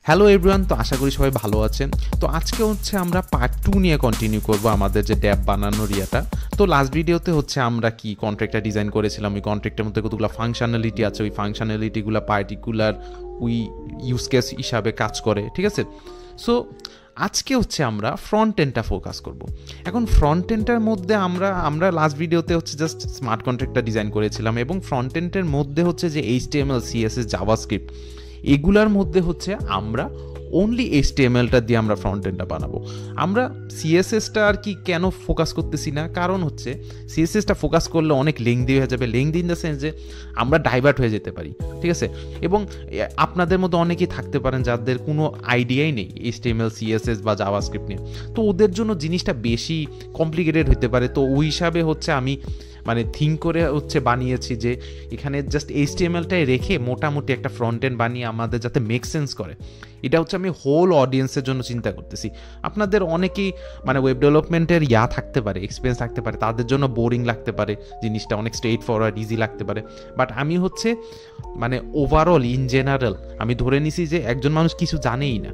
Hello everyone, তো আশা করি সবাই ভালো আছেন। তো আজকে হচ্ছে আমরা পার্ট 2 নিয়ে কন্টিনিউ করব আমাদের যে ড্যাব বানানোর ইয়াটা। তো লাস্ট ভিডিওতে হচ্ছে আমরা কি কন্ট্রাক্টটা ডিজাইন করেছিলাম, ওই কন্ট্রাক্টের মধ্যে কতগুলো ফাংশনালিটি আছে, ওই ফাংশনালিটিগুলো পার্টিকুলার ওই ইউজ কেস হিসাবে কাজ করে, ঠিক আছে। সো আজকে হচ্ছে আমরা ফ্রন্ট এন্ডটা ফোকাস করব। এখন ফ্রন্ট এন্ডটার মধ্যে আমরা লাস্ট ভিডিওতে হচ্ছে জাস্ট স্মার্ট কন্ট্রাক্টটা ডিজাইন করেছিলাম, এবং ফ্রন্ট এন্ডের মধ্যে হচ্ছে যে HTML, CSS, জাভাস্ক্রিপ্ট এগুলার মধ্যে হচ্ছে আমরা অনলি HTMLটা দিয়ে আমরা ফ্রন্ট এন্ডটা বানাবো। আমরা CSSটা আর কি কেন ফোকাস করতেছি না, কারণ হচ্ছে CSSটা ফোকাস করলে অনেক লেংদি হয়ে যাবে। লেংদি ইন দ্য সেন্স যে আমরা ডাইভার্ট হয়ে যেতে পারি, ঠিক আছে। এবং আপনাদের মধ্যে অনেকেই থাকতে পারেন যাদের কোনো আইডিয়াই নেই HTML, CSS বা জাভাস্ক্রিপ্ট নিয়ে, তো ওদের জন্য জিনিসটা বেশি কমপ্লিকেটেড হতে পারে। তো ওই হিসাবে হচ্ছে আমি থিঙ্ক করে হচ্ছে বানিয়েছি যে এখানে জাস্ট HTMLটাই রেখে মোটামুটি একটা ফ্রন্ট এন্ড বানিয়ে আমাদের যাতে মেক সেন্স করে, এটা হচ্ছে আমি হোল অডিয়েন্সের জন্য চিন্তা করতেছি। আপনাদের অনেকেই ওয়েব ডেভেলপমেন্টের থাকতে পারে, এক্সপিরিয়েন্স থাকতে পারে, তাদের জন্য বোরিং লাগতে পারে, জিনিসটা অনেক স্ট্রেট ফরওয়ার্ড ইজি লাগতে পারে। বাট আমি হচ্ছে ওভারঅল ইন জেনারেল আমি ধরে নিছি যে একজন মানুষ কিছু জানেই না,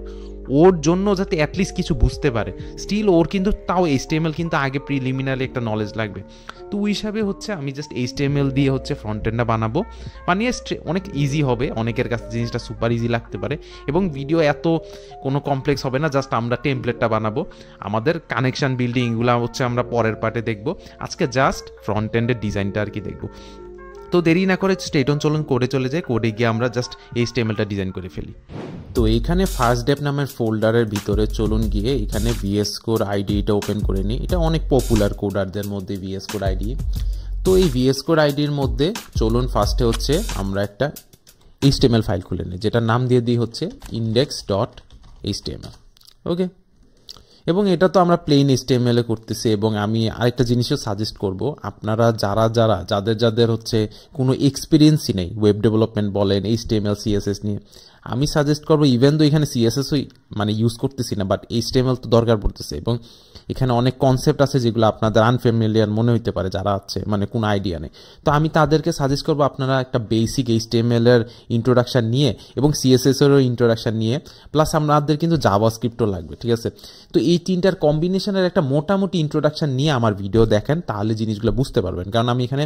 ওর জন্য যাতে অ্যাটলিস্ট কিছু বুঝতে পারে, স্টিল ওর কিন্তু তাও HTML কিন্তু আগে প্রিলিমিনারি একটা নলেজ লাগবে। তো ওই হিসাবে হচ্ছে আমি জাস্ট HTML দিয়ে হচ্ছে ফ্রন্ট এন্ডটা বানিয়ে অনেক ইজি হবে, অনেকের কাছে জিনিসটা সুপার ইজি লাগতে পারে, এবং ভিডিও এত কোনো কমপ্লেক্স হবে না। জাস্ট আমরা টেমপ্লেটটা বানাবো, আমাদের কানেকশন বিল্ডিং এগুলো হচ্ছে আমরা পরের পার্টে দেখবো। আজকে জাস্ট ফ্রন্ট এন্ডের ডিজাইনটা আর কি দেখবো। তো দেরি না করে স্ট্রেট অন চলুন কোডে চলে যাই, কোডে গিয়ে আমরা জাস্ট HTMLটা ডিজাইন করে ফেলি। তো এইখানে ফার্স্ট ডেপ নামের ফোল্ডারের ভিতরে চলুন গিয়ে এখানে VS Code আইডিটা ওপেন করে নিই। এটা অনেক পপুলার কোডারদের মধ্যে VS Code আইডি। তো এই VS Code আইডির মধ্যে চলুন ফার্স্টে হচ্ছে আমরা একটা HTML ফাইল খুলে নিই, যেটার নাম দিয়ে দিই হচ্ছে index.html। ওকে, এবং এটা তো আমরা প্লেন HTML এ করতেছি। এবং আমি আরেকটা জিনিসও সাজেস্ট করব, আপনারা যাদের হচ্ছে কোনো এক্সপিরিয়েন্সই নেই ওয়েব ডেভেলপমেন্ট বলেন, HTML, CSS নিয়ে, আমি সাজেস্ট করবো ইভেন তো এখানে CSSই ইউজ করতেছি না, বাট HTML তো দরকার পড়তেছে। এবং এখানে অনেক কনসেপ্ট আছে যেগুলো আপনাদের আনফ্যামিলিয়ার মনে হইতে পারে, যারা আছে কোনো আইডিয়া নেই। তো আমি তাদেরকে সাজেস্ট করবো আপনারা একটা বেসিক HTML এর ইন্ট্রোডাকশান নিয়ে এবং CSS এরও ইন্ট্রোডাকশান নিয়ে, প্লাস আমাদের কিন্তু জাভাস্ক্রিপ্টও লাগবে, ঠিক আছে। তো এই তিনটার কম্বিনেশনের একটা মোটামুটি ইন্ট্রোডাকশান নিয়ে আমার ভিডিও দেখেন, তাহলে জিনিসগুলো বুঝতে পারবেন। কারণ আমি এখানে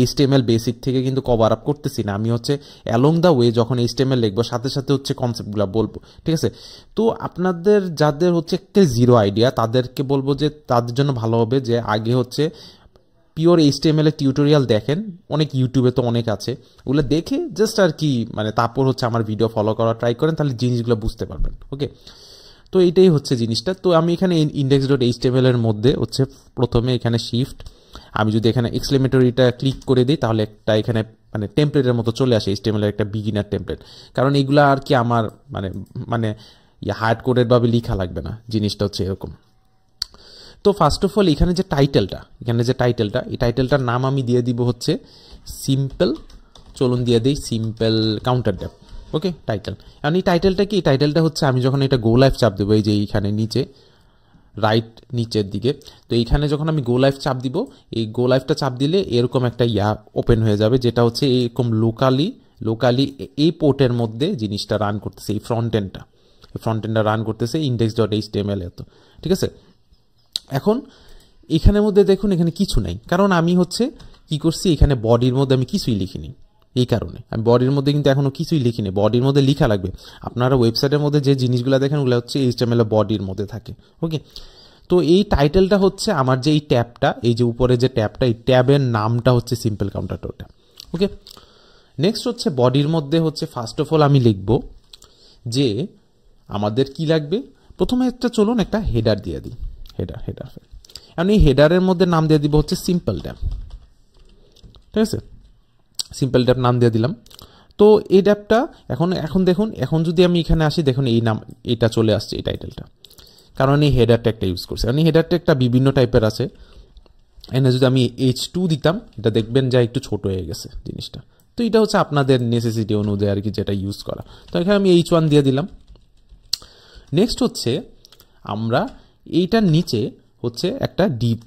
HTML বেসিক থেকে কিন্তু কভার আপ করতেছি না, আমি হচ্ছে অ্যালং দ্য ওয়ে যখন HTML লিখবো সাথে সাথে হচ্ছে কনসেপ্টগুলো বলবো, ঠিক আছে। তো আপনাদের যাদের হচ্ছে একটা জিরো আইডিয়া, তাদেরকে বলবো যে তাদের জন্য ভালো হবে যে আগে হচ্ছে পিওর HTML এর টিউটোরিয়াল দেখেন, অনেক ইউটিউবে তো অনেক আছে, ওগুলো দেখে জাস্ট আর কি তারপর হচ্ছে আমার ভিডিও ফলো করা ট্রাই করেন, তাহলে জিনিসগুলো বুঝতে পারবেন। ওকে, তো এইটাই হচ্ছে জিনিসটা। তো আমি এখানে index.html এর মধ্যে হচ্ছে প্রথমে এখানে শিফট, আমি যদি এখানে এক্সক্লেমেটরিটা ক্লিক করে দিই তাহলে একটা এখানে টেমপ্লেটের মতো চলে আসে, HTML এর একটা বিগিনার টেমপ্লেট। কারণ এইগুলো আর কি আমার হার্ড কোডেড ভাবে লেখা লাগবে না, জিনিসটা হচ্ছে এরকম। তো ফার্স্ট অফ অল এখানে যে টাইটেলটা, এই টাইটেলটার নাম আমি দিয়ে দিব হচ্ছে সিম্পল, চলুন দিয়ে দিই সিম্পল কাউন্টার ডেপ। ওকে, টাইটেল। কারণ এই টাইটেলটা কি, টাইটেলটা হচ্ছে আমি যখন এটা গো লাইভ চাপ দেবো, এই যে এইখানে নিচে রাইট নিচের দিকে, তো এইখানে যখন আমি গো লাইভ চাপ দিব, এই গো লাইভটা চাপ দিলে এরকম একটা ওপেন হয়ে যাবে, যেটা হচ্ছে এরকম লোকালি এই পোর্টের মধ্যে জিনিসটা রান করতেছে, এই ফ্রন্ট এন্ডটা রান করতেছে index.html এত, ঠিক আছে। এখন এখানের মধ্যে দেখুন এখানে কিছু নাই, কারণ আমি হচ্ছে কি করছি, এখানে বডির মধ্যে আমি কিছুই লিখিনি, এই কারণে আমি বডির মধ্যে কিন্তু এখনো কিছুই লিখিনি। বডির মধ্যে লেখা লাগবে, আপনারা ওয়েবসাইটের মধ্যে যে জিনিসগুলো দেখেন ওগুলো হচ্ছে HTML বডির মধ্যে থাকে। ওকে, তো এই টাইটেলটা হচ্ছে আমার যে এই ট্যাবটা, এই যে উপরে যে ট্যাবটা, এই ট্যাবের নামটা হচ্ছে সিম্পল কাউন্টার ডট। ওকে, নেক্সট হচ্ছে বডির মধ্যে হচ্ছে ফার্স্ট অফ অল আমি লিখব যে আমাদের কি লাগবে। প্রথমে চলুন একটা হেডার দিয়ে দিই, হেডার এখন এই হেডারের মধ্যে নাম দিয়ে দিব হচ্ছে সিম্পল ট্যাব, ঠিক আছে। সিম্পল ট্যাব নাম দিয়ে দিলাম। তো এই ট্যাবটা এখন দেখুন, এখন যদি আমি এখানে আসি দেখুন এই নাম, এটা চলে আসছে এই টাইটেলটা, কারণ এই হেডার ট্যাগটা ইউজ করছে। কারণ এই হেডার ট্যাগটা বিভিন্ন টাইপের আছে, এখানে যদি আমি H2 দিতাম এটা দেখবেন যা একটু ছোট হয়ে গেছে জিনিসটা। তো এটা হচ্ছে আপনাদের নেসেসিটি অনুযায়ী আর কি যেটা ইউজ করা। তো এখানে আমি H1 দিয়ে দিলাম। নেক্সট হচ্ছে আমরা এইটার নিচে হচ্ছে একটা ডিভ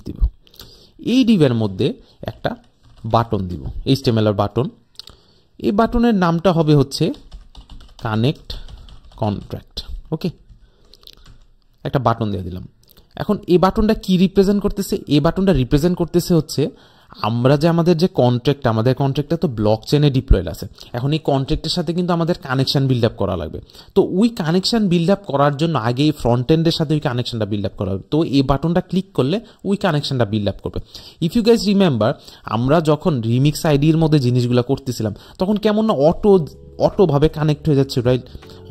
দিব। এই ডিভের মধ্যে একটা বাটন দিব, HTML এর বাটন। এই বাটনের নামটা হবে হচ্ছে কানেক্ট কন্ট্রাক্ট। ওকে, একটা বাটন দিয়ে দিলাম। এখন এই বাটনটা কি রিপ্রেজেন্ট করতেছে? এই বাটনটা রিপ্রেজেন্ট করতেছে হচ্ছে আমরা যে আমাদের যে কন্ট্রাক্ট, আমাদের কন্ট্রাক্টটা তো ব্লক চেনে ডিপ্লয়েড আছে। এখন এই কন্ট্রাক্টের সাথে কিন্তু আমাদের কানেকশন বিল্ড আপ করা লাগবে। তো ওই কানেকশন বিল্ড আপ করার জন্য আগে এই ফ্রন্ট এন্ডের সাথে ওই কানেকশনটা বিল্ড আপ করা হবে। তো এই বাটনটা ক্লিক করলে ওই কানেকশনটা বিল্ড আপ করবে। ইফ ইউ গাইজ রিমেম্বার, আমরা যখন রিমিক্স আইডির মধ্যে জিনিসগুলো করতেছিলাম তখন কেমন না অটোভাবে কানেক্ট হয়ে যাচ্ছে, রাইট?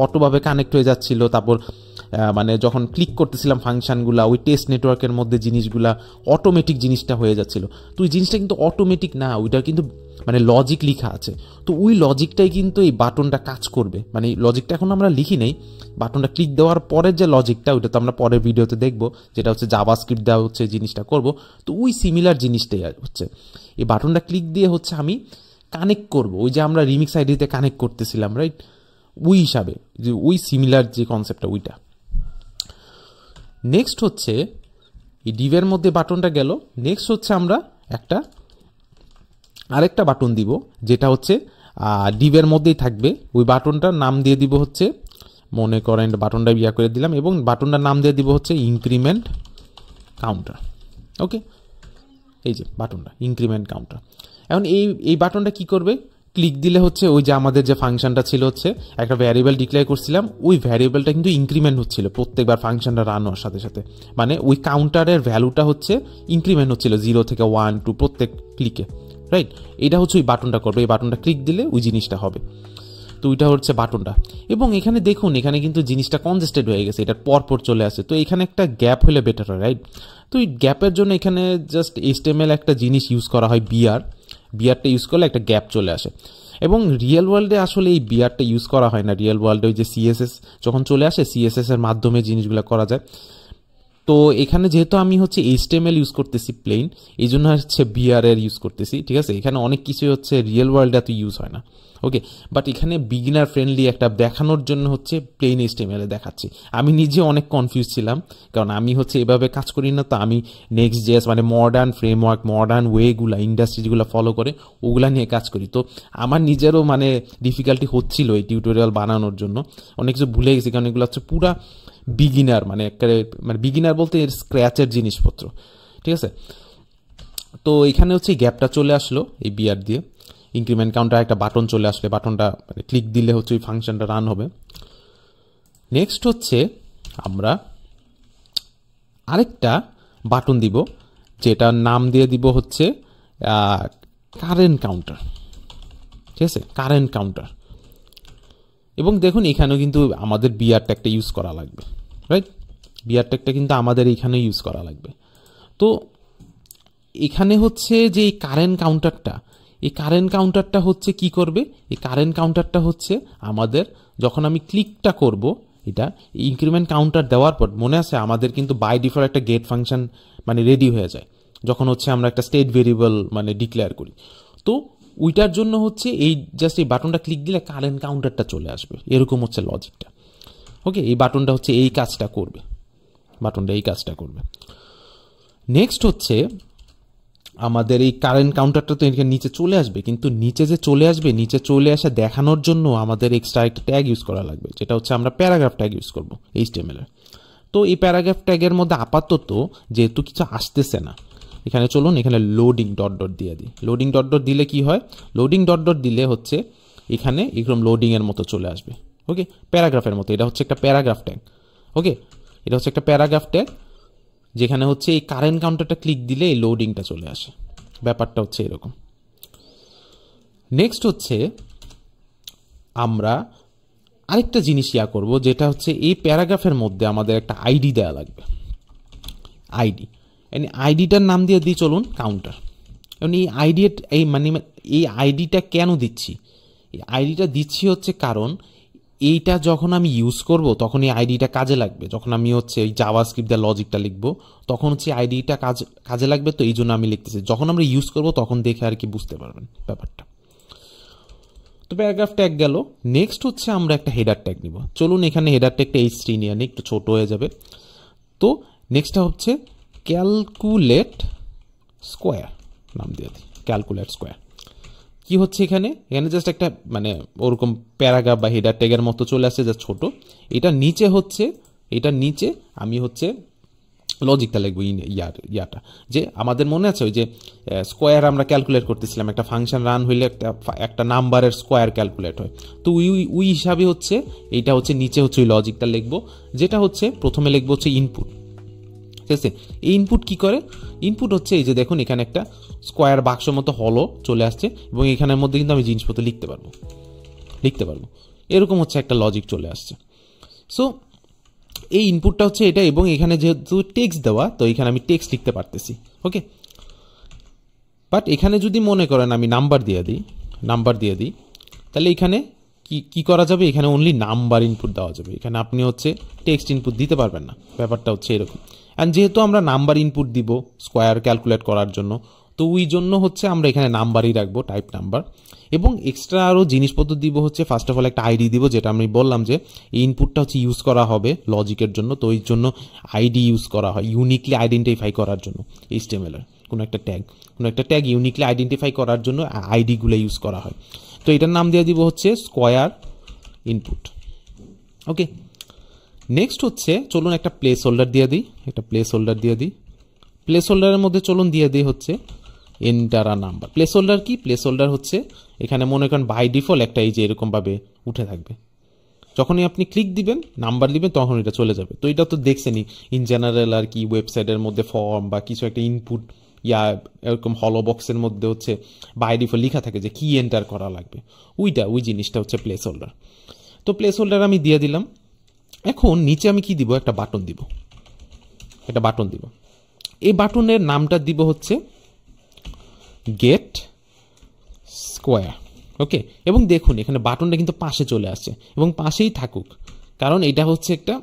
অটোভাবে কানেক্ট হয়ে যাচ্ছিল। তারপর মানে যখন ক্লিক করতেছিলাম ফাংশনগুলা, ওই টেস্ট নেটওয়ার্কের মধ্যে জিনিসগুলা অটোমেটিক জিনিসটা হয়ে যাচ্ছিল। তো ওই জিনিসটা কিন্তু অটোমেটিক না, ওইটা কিন্তু মানে লজিক লিখা আছে। তো ওই লজিকটাই কিন্তু এই বাটনটা কাজ করবে। মানে লজিকটা এখন আমরা লিখি নেই, বাটনটা ক্লিক দেওয়ার পরের যে লজিকটা ওইটা তো আমরা পরের ভিডিওতে দেখবো, যেটা হচ্ছে জাভাস্ক্রিপ্ট দেওয়া হচ্ছে জিনিসটা করব। তো ওই সিমিলার জিনিসটাই হচ্ছে এই বাটনটা ক্লিক দিয়ে হচ্ছে আমি কানেক্ট করব, ওই যে আমরা রিমিক্স আইডিতে কানেক্ট করতেছিলাম, রাইট? ওই হিসাবে যে ওই সিমিলার যে কনসেপ্টটা ওইটা। নেক্সট হচ্ছে এই ডিভের মধ্যে বাটনটা গেল। নেক্সট হচ্ছে আমরা আরেকটা বাটন দিব, যেটা হচ্ছে ডিভের মধ্যেই থাকবে। ওই বাটনটার নাম দিয়ে দিব হচ্ছে, মনে করেন বাটনটা ইয়া করে দিলাম, এবং বাটনটার নাম দিয়ে দিব হচ্ছে ইনক্রিমেন্ট কাউন্টার। ওকে, এই যে বাটনটা ইনক্রিমেন্ট কাউন্টার। এখন এই বাটনটা কি করবে? ক্লিক দিলে হচ্ছে ওই যে আমাদের যে ফাংশনটা ছিল হচ্ছে একটা ভ্যারিয়েবল ডিক্লেয়ার করছিলাম, ওই ভ্যারিয়েবলটা কিন্তু ইনক্রিমেন্ট হচ্ছিল প্রত্যেকবার ফাংশনটা রান হওয়ার সাথে সাথে। মানে ওই কাউন্টারের ভ্যালুটা হচ্ছে ইনক্রিমেন্ট হচ্ছিল 0 থেকে 1 2 প্রত্যেক ক্লিকে, রাইট? এটা হচ্ছে ওই বাটনটা করবে। এই বাটনটা ক্লিক দিলে ওই জিনিসটা হবে। তো ওইটা হচ্ছে বাটনটা। এবং এখানে দেখুন, এখানে কিন্তু জিনিসটা কনজেস্টেড হয়ে গেছে, এটার পরপর চলে আসে। তো এখানে একটা গ্যাপ হলে বেটার হয়, রাইট? তো এই গ্যাপের জন্য এখানে জাস্ট HTML একটা জিনিস ইউজ করা হয়, বিআরটা ইউজ করলে একটা গ্যাপ চলে আসে। এবং রিয়েল ওয়ার্ল্ডে আসলে এই বিআরটা ইউজ করা হয় না। রিয়েল ওয়ার্ল্ডে ওই যে CSS যখন চলে আসে, CSS এর মাধ্যমে জিনিসগুলো করা যায়। তো এখানে যেহেতু আমি হচ্ছে HTML ইউজ করতেছি প্লেন, এই জন্য হচ্ছে বিআর এর ইউজ করতেছি, ঠিক আছে? এখানে অনেক কিছুই হচ্ছে রিয়েল ওয়ার্ল্ডে এত ইউজ হয় না। ওকে, বাট এখানে বিগিনার ফ্রেন্ডলি একটা দেখানোর জন্য হচ্ছে প্লেন HTML এ দেখাচ্ছি। আমি নিজে অনেক কনফিউজ ছিলাম, কারণ আমি হচ্ছে এভাবে কাজ করি না। তো আমি Next.js মানে মডার্ন ফ্রেমওয়ার্ক, মডার্ন ওয়েগুলা, ইন্ডাস্ট্রিগুলো ফলো করে ওগুলা নিয়ে কাজ করি। তো আমার নিজেরও মানে ডিফিকাল্টি হচ্ছিল এই টিউটোরিয়াল বানানোর জন্য। অনেক কিছু ভুলে গেছি, কারণ এগুলো হচ্ছে পুরা বিগিনার, মানে বিগিনার বলতে এর স্ক্র্যাচের জিনিসপত্র, ঠিক আছে? তো এখানে হচ্ছে গ্যাপটা চলে আসলো এই বিআর দিয়ে। ইনক্রিমেন্ট কাউন্টার একটা বাটন চলে আসলে বাটনটা ক্লিক দিলে হচ্ছে ওই ফাংশনটা রান হবে। নেক্সট হচ্ছে আমরা আরেকটা বাটন দিব, যেটার নাম দিয়ে দিব হচ্ছে কারেন্ট কাউন্টার, ঠিক আছে? Current counter. এবং দেখুন এখানেও কিন্তু আমাদের বিআর ট্যাগটা ইউজ করা লাগবে, রাইট? বিআর ট্যাগটা কিন্তু আমাদের এখানে ইউজ করা লাগবে। তো এখানে হচ্ছে যে এই কারেন্ট কাউন্টারটা হচ্ছে কি করবে? এই কারেন্ট কাউন্টারটা হচ্ছে আমাদের যখন আমি ক্লিকটা করব, এটা ইনক্রিমেন্ট কাউন্টার দেওয়ার পর মনে আছে আমাদের কিন্তু বাই ডিফল্ট একটা গেট ফাংশন মানে রেডি হয়ে যায় যখন হচ্ছে আমরা একটা স্টেট ভেরিয়েবল মানে ডিক্লেয়ার করি। তো ওইটার জন্য হচ্ছে এই জাস্ট এই বাটনটা ক্লিক দিলে কারেন্ট কাউন্টারটা চলে আসবে, এরকম হচ্ছে লজিকটা। ওকে, এই বাটনটা হচ্ছে এই কাজটা করবে, নেক্সট হচ্ছে আমাদের এই কারেন্ট কাউন্টারটা তো এখানে নিচে চলে আসবে, কিন্তু নিচে চলে আসা দেখানোর জন্য আমাদের এক্সট্রা একটা ট্যাগ ইউজ করা লাগবে, যেটা হচ্ছে আমরা প্যারাগ্রাফ ট্যাগ ইউজ করবো HTML এর। তো এই প্যারাগ্রাফ ট্যাগের মধ্যে আপাতত যেহেতু কিছু আসতেছে না, এখানে চলুন এখানে লোডিং ডট ডট দিয়ে দিই। লোডিং ডট ডট দিলে কি হয়? লোডিং ডট ডট দিলে হচ্ছে এখানে এরকম লোডিং এর মতো চলে আসবে। ওকে, প্যারাগ্রাফের মতো। এটা হচ্ছে একটা প্যারাগ্রাফ ট্যাগ। ওকে, এটা হচ্ছে একটা প্যারাগ্রাফ ট্যাগ, যেখানে হচ্ছে এই কারেন্ট কাউন্টারটা ক্লিক দিলে এই লোডিংটা চলে আসে। ব্যাপারটা হচ্ছে এরকম। নেক্সট হচ্ছে আমরা আরেকটা জিনিস করব, যেটা হচ্ছে এই প্যারাগ্রাফের মধ্যে আমাদের একটা আইডি দেওয়া লাগবে। আইডিটার নাম দিয়ে দিই চলুন কাউন্টার। এবং এই আইডিটা কেন দিচ্ছি? এই আইডিটা দিচ্ছি হচ্ছে কারণ এইটা যখন আমি ইউজ করব তখন এই আইডিটা কাজে লাগবে। যখন আমি হচ্ছে এই জাভাস্ক্রিপ্ট দিয়ে লজিকটা লিখবো তখন হচ্ছে আইডিটা কাজে লাগবে। তো এই জন্য আমি লিখতেছি, যখন আমরা ইউজ করব তখন দেখে আর কি বুঝতে পারবেন ব্যাপারটা। তো প্যারাগ্রাফ ট্যাগ গেল। নেক্সট হচ্ছে আমরা একটা হেডার ট্যাগ নিব। চলুন এখানে হেডার ট্যাগটা H3 নিয়ে একটু ছোট হয়ে যাবে। তো নেক্সটটা হচ্ছে ক্যালকুলেট স্কোয়ার, নাম দিয়ে দিই ক্যালকুলেট স্কোয়ার। কি হচ্ছে এখানে জাস্ট একটা মানে ওরকম প্যারাগ্রাফ বা হেডার ট্যাগের মতো চলে আসছে, যা ছোট। এটার নিচে আমি হচ্ছে লজিকটা লিখবো, ইয়াটা যে আমাদের মনে আছে ওই যে স্কোয়ার আমরা ক্যালকুলেট করতেছিলাম, একটা ফাংশন রান হইলে একটা নাম্বারের স্কোয়ার ক্যালকুলেট হয়। তো ওই হিসাবে হচ্ছে এইটা হচ্ছে নিচে হচ্ছে ওই লজিকটা লিখবো, যেটা হচ্ছে প্রথমে লিখবো হচ্ছে ইনপুট। ঠিক আছে, এই ইনপুট কি করে? ইনপুট হচ্ছে এই যে দেখুন এখানে একটা স্কোয়ার বাক্স মতো হলো চলে আসছে, এবং এখানের মধ্যে কিন্তু আমি জিনিসপত্র লিখতে পারবো। এরকম হচ্ছে একটা লজিক চলে আসছে। সো এই ইনপুটটা হচ্ছে এটা, এবং এখানে যেহেতু টেক্সট দেওয়া, তো এখানে আমি টেক্সট লিখতে পারতেছি। ওকে, বাট এখানে যদি মনে করেন আমি নাম্বার দিয়ে দিই, তাহলে এখানে কি করা যাবে? এখানে অনলি নাম্বার ইনপুট দেওয়া যাবে, এখানে আপনি হচ্ছে টেক্সট ইনপুট দিতে পারবেন না। ব্যাপারটা হচ্ছে এরকম। অ্যান্ড যেহেতু আমরা নাম্বার ইনপুট দিব স্কোয়ার ক্যালকুলেট করার জন্য, তো ওই জন্য হচ্ছে আমরা এখানে নাম্বারই রাখবো, টাইপ নাম্বার। এবং এক্সট্রা আরও জিনিসপত্র দিব হচ্ছে, ফার্স্ট অফ অল একটা আইডি দিব, যেটা আমি বললাম যে এই ইনপুটটা হচ্ছে ইউজ করা হবে লজিকের জন্য, তো ওই জন্য আইডি ইউজ করা হয় ইউনিকলি আইডেন্টিফাই করার জন্য। HTML এর কোনো একটা ট্যাগ ইউনিকলি আইডেন্টিফাই করার জন্য আইডিগুলো ইউজ করা হয়। তো এটার নাম দিয়ে দিব হচ্ছে স্কোয়ার ইনপুট। ওকে, নেক্সট হচ্ছে চলুন একটা প্লেস হোল্ডার দিয়ে দিই, প্লেস হোল্ডারের মধ্যে চলুন দিয়ে দিই হচ্ছে এন্টার আ নাম্বার। প্লেস হোল্ডার কি? প্লেস হোল্ডার হচ্ছে এখানে মনে করেন বাই ডিফল্ট একটা এই যে এরকমভাবে উঠে থাকবে, যখনই আপনি ক্লিক দিবেন নাম্বার দিবেন তখন এটা চলে যাবে। তো এটা তো দেখছেনই ইন জেনারেল আর কি, ওয়েবসাইটের মধ্যে ফর্ম বা কিছু একটা ইনপুট এরকম হলো বক্সের মধ্যে হচ্ছে বাই ডিফল্ট লেখা থাকে যে কি এন্টার করা লাগবে, ওই জিনিসটা হচ্ছে প্লেস হোল্ডার। তো প্লেস হোল্ডার আমি দিয়ে দিলাম। এখন নিচে আমি কি দিব? একটা বাটন দিব। এই বাটনের নামটা দিব হচ্ছে গেট স্কোয়ার। ওকে, এবং দেখুন এখানে বাটনটা কিন্তু পাশে চলে আসছে, এবং পাশেই থাকুক, কারণ এটা হচ্ছে একটা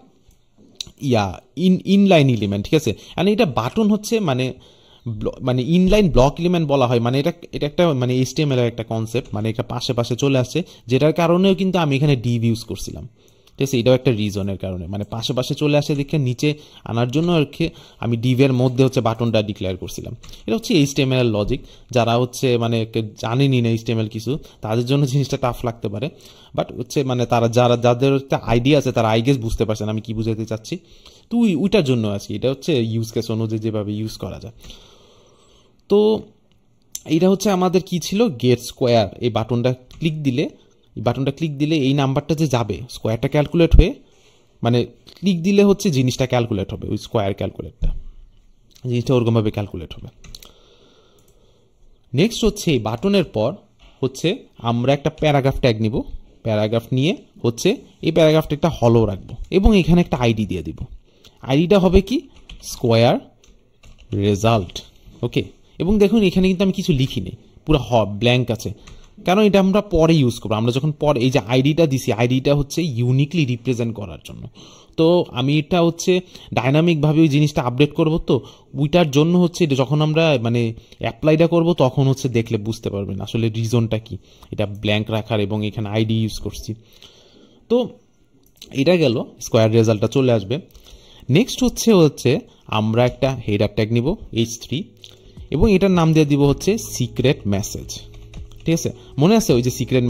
ইনলাইন এলিমেন্ট। ঠিক আছে, আর এটা বাটন হচ্ছে মানে ইনলাইন ব্লক এলিমেন্ট বলা হয়, মানে এটা একটা মানে HTML এর একটা কনসেপ্ট, মানে এটা পাশে চলে আসছে, যেটার কারণেও কিন্তু আমি এখানে ডিভ ইউজ করছিলাম। ঠিক আছে, এটাও একটা রিজনের কারণে, মানে পাশে চলে আসে দেখে নিচে আনার জন্য আর কি আমি ডিভের মধ্যে হচ্ছে বাটনটা ডিক্লেয়ার করছিলাম। এটা হচ্ছে HTML লজিক। যারা হচ্ছে মানে জানেনই না HTML কিছু, তাদের জন্য জিনিসটা টাফ লাগতে পারে, বাট হচ্ছে মানে যাদের একটা আইডিয়া আছে তারা আই গেস বুঝতে পারছেন আমি কি বুঝাতে চাচ্ছি। তো ওইটার জন্য আছে, এটা হচ্ছে ইউজ কেস অনুযায়ী যেভাবে ইউজ করা যায়। তো এটা হচ্ছে আমাদের কি ছিল? Get square. এই বাটনটা ক্লিক দিলে এই নাম্বারটা যে যাবে স্কোয়ারটা ক্যালকুলেট হয়ে, মানে ক্লিক দিলে হচ্ছে জিনিসটা ক্যালকুলেট হবে, ওই স্কোয়ার জিনিসটা ওরকমভাবে ক্যালকুলেট হবে। নেক্সট হচ্ছে এই বাটনের পর হচ্ছে আমরা একটা প্যারাগ্রাফ ট্যাগ নিব। প্যারাগ্রাফ নিয়ে হচ্ছে এই প্যারাগ্রাফটা একটা হলো রাখবো, এবং এখানে একটা আইডি দিয়ে দিব। আইডিটা হবে কি? Square result. ওকে, এবং দেখুন এখানে কিন্তু আমি কিছু লিখিনি, পুরো ব্ল্যাঙ্ক আছে, কারণ এটা আমরা পরে ইউজ করবো। আমরা যখন পরে এই যে আইডিটা দিছি, আইডিটা হচ্ছে ইউনিকলি রিপ্রেজেন্ট করার জন্য। তো আমি এটা হচ্ছে ডাইনামিকভাবে ওই জিনিসটা আপডেট করবো, তো ওইটার জন্য হচ্ছে যখন আমরা মানে অ্যাপ্লাইটা করবো তখন হচ্ছে দেখলে বুঝতে পারবেন আসলে রিজনটা কি এটা ব্ল্যাঙ্ক রাখার, এবং এখানে আইডি ইউজ করছি। তো এটা গেল, স্কোয়ার রেজাল্টটা চলে আসবে। নেক্সট হচ্ছে আমরা একটা হেডার ট্যাগ নিব H3, এবং এটার নাম দিয়ে দিব হচ্ছে সিক্রেট মেসেজ। ঠিক আছে, মনে আছে ওই যে সিক্রেট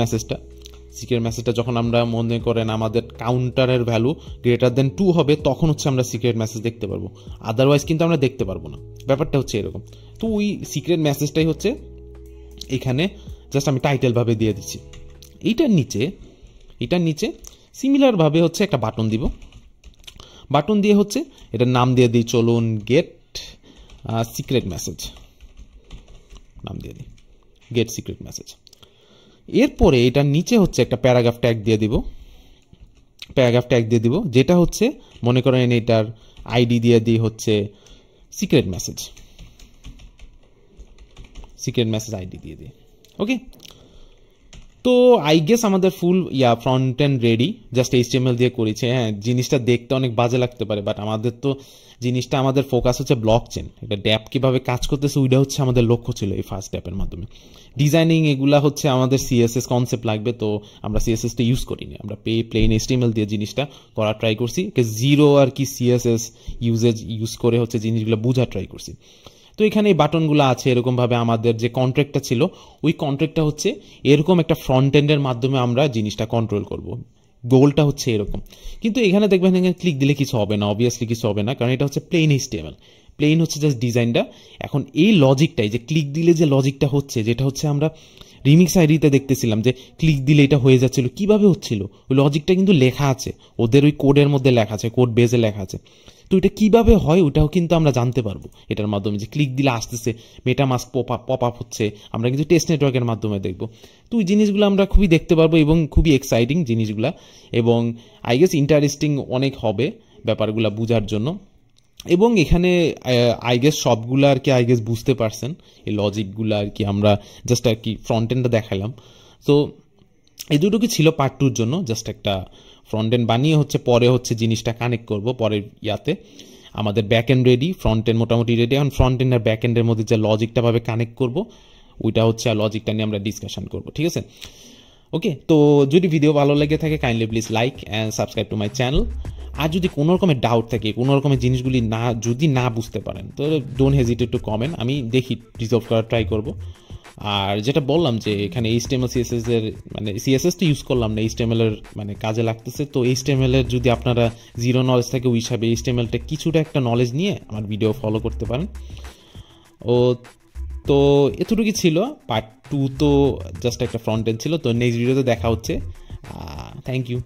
মেসেজটা যখন আমরা মনে করেন আমাদের কাউন্টারের ভ্যালু >2 হবে, তখন হচ্ছে আমরা সিক্রেট মেসেজ দেখতে পারবো, আদারওয়াইজ কিন্তু আমরা দেখতে পারবো না। ব্যাপারটা হচ্ছে এরকম। তো ওই সিক্রেট মেসেজটাই হচ্ছে এখানে জাস্ট আমি টাইটেল ভাবে দিয়ে দিচ্ছি। এটার নিচে সিমিলার ভাবে হচ্ছে একটা বাটন দিব। বাটন দিয়ে হচ্ছে এটার নাম দিয়ে দিই, চলুন গেট সিক্রেট মেসেজ নাম দিয়ে দিই, গেট সিক্রেট মেসেজ। এরপরে এটার নিচে হচ্ছে একটা প্যারাগ্রাফ ট্যাগ দিয়ে দিব, যেটা হচ্ছে মনে করেন এটার আইডি দিয়ে দিই হচ্ছে সিক্রেট মেসেজ আইডি দিয়ে দিই। ওকে, তো আই গেস আমাদের ফুল front end ready, just HTML দিয়ে করেছে। হ্যাঁ, জিনিসটা দেখতে অনেক বাজে লাগতে পারে, বাট আমাদের ফোকাস হচ্ছে ব্লক চেন, এটা ড্যাপ কিভাবে কাজ করতেছে ওইটা হচ্ছে আমাদের লক্ষ্য ছিল এই ফার্স্ট ড্যাপের মাধ্যমে। ডিজাইনিং এগুলা হচ্ছে আমাদের CSS কনসেপ্ট লাগবে, তো আমরা CSS টা ইউজ করিনি, আমরা প্লেন HTML দিয়ে জিনিসটা করা ট্রাই করছি, জিরো আর কি CSS ইউজ করে হচ্ছে জিনিসগুলো বোঝা ট্রাই করছি। তো তো এখানে এই বাটনগুলো আছে এরকমভাবে। আমাদের যে কন্ট্রাক্টটা ছিল ওই কন্ট্রাক্টটা হচ্ছে এরকম একটা ফ্রন্ট এন্ডের মাধ্যমে আমরা জিনিসটা কন্ট্রোল করব, গোলটা হচ্ছে এরকম। কিন্তু এখানে দেখবেন এখানে ক্লিক দিলে কিছু হবে না, অবভিয়াসলি কিছু হবে না, কারণ এটা হচ্ছে প্লেন এইচটিএমএল। প্লেন হচ্ছে জাস্ট ডিজাইনটা। এখন এই লজিকটাই যে ক্লিক দিলে যে লজিকটা হচ্ছে, যেটা হচ্ছে আমরা রিমিক্স আইডিতে দেখতেছিলাম যে ক্লিক দিলে এটা হয়ে যাচ্ছিল, কিভাবে হচ্ছিল ওই লজিকটা কিন্তু লেখা আছে ওদের ওই কোডের মধ্যে, লেখা আছে, কোড বেজে লেখা আছে। তো এটা কিভাবে হয় ওটাও কিন্তু আমরা জানতে পারবো এটার মাধ্যমে, যে ক্লিক দিলে আসতেছে, মেটামাস্ক পপ আপ হচ্ছে, আমরা কিন্তু টেস্ট নেটওয়ার্কের মাধ্যমে দেখবো। তো ওই জিনিসগুলো আমরা খুবই দেখতে পারবো এবং খুবই এক্সাইটিং জিনিসগুলা, এবং আই গেস ইন্টারেস্টিং অনেক হবে ব্যাপারগুলো বোঝার জন্য। এবং এখানে আই গেস সবগুলো আর কি আই গেস বুঝতে পারছেন এই লজিকগুলো আর কি, আমরা জাস্ট আর কি ফ্রন্ট এন্ডটা দেখালাম। তো এই দুটোকে ছিল পার্ট 2-র জন্য, জাস্ট একটা ফ্রন্ট এন্ড বানিয়ে হচ্ছে পরে হচ্ছে জিনিসটা কানেক্ট করব পরের ইয়াতে। আমাদের back end ready, front end মোটামুটি রেডি। এখন ফ্রন্ট এন্ড আর ব্যাক এন্ডের মধ্যে যে লজিকটা ভাবে কানেক্ট করব ওইটা হচ্ছে লজিকটা নিয়ে আমরা ডিসকাশন করব, ঠিক আছে? ওকে, তো যদি ভিডিও ভালো লেগে থাকে kindly please like and subscribe to my channel. আর যদি কোনো রকমের ডাউট থাকে, কোনো রকমের জিনিসগুলি যদি না বুঝতে পারেন, তো ডোন্ট হেজিটেট টু কমেন্ট, আমি দেখি রিজলভ করার ট্রাই করব। আর যেটা বললাম যে এখানে এইচটিএমএল সিএসএস এর মানে সিএসএস তো ইউজ করলাম না, এইচটিএমএল এর মানে কাজে লাগতেছে। তো এইচটিএমএল এর যদি আপনারা জিরো নলেজ থাকে ওই হিসাবে এইচটিএমএলটা কিছুটা একটা নলেজ নিয়ে আমার ভিডিও ফলো করতে পারেন। ও তো এতটুকুই ছিল পার্ট 2, তো জাস্ট একটা ফ্রন্ট এন্ড ছিল। তো নেক্সট ভিডিওতে দেখা হচ্ছে। Thank you.